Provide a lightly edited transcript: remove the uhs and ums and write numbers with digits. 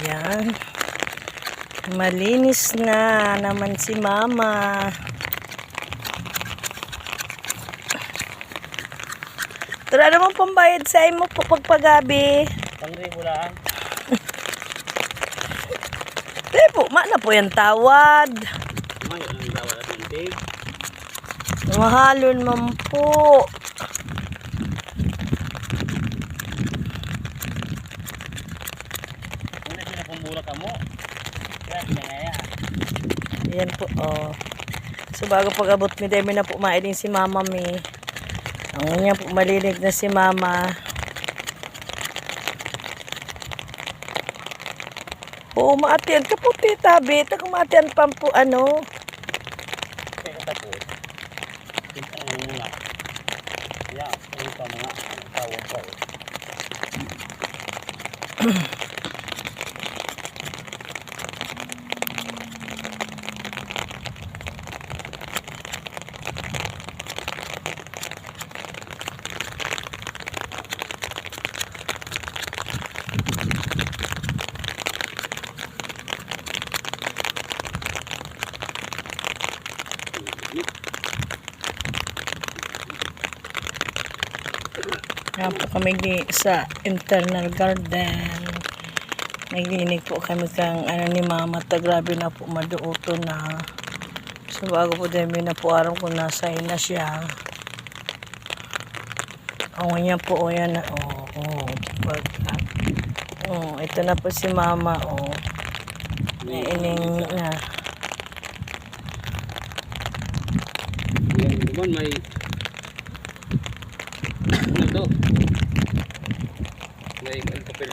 Yan. Malinis na naman si mama. Tara naman pambayad sa imo po pagpagabi. Pang-ribo lang. Po, mana po yung tawad. May ang tawad at mantig. Mahalon man po. Una sila pambura ka mo. Kaya kinangaya. Yan po, oh. So, bago pag-abot mi, dahil na po maidin si mama mi. Ang niya po malinig na si mama. Oo, maatian ka po, tita, beta. Kung maatian pa po, ano. Kaya katapos. Kita nga muna. Kaya, ano pa mga tawag pa. Yan po kami sa internal garden. Naglinig po kami kang ano ni mama. Grabe na po maduoto na. So bago po din na po aram kung nasa na siya. O yan po o yan na. Ito na po si mama o. Ining na. Yan naman may ano to? May papel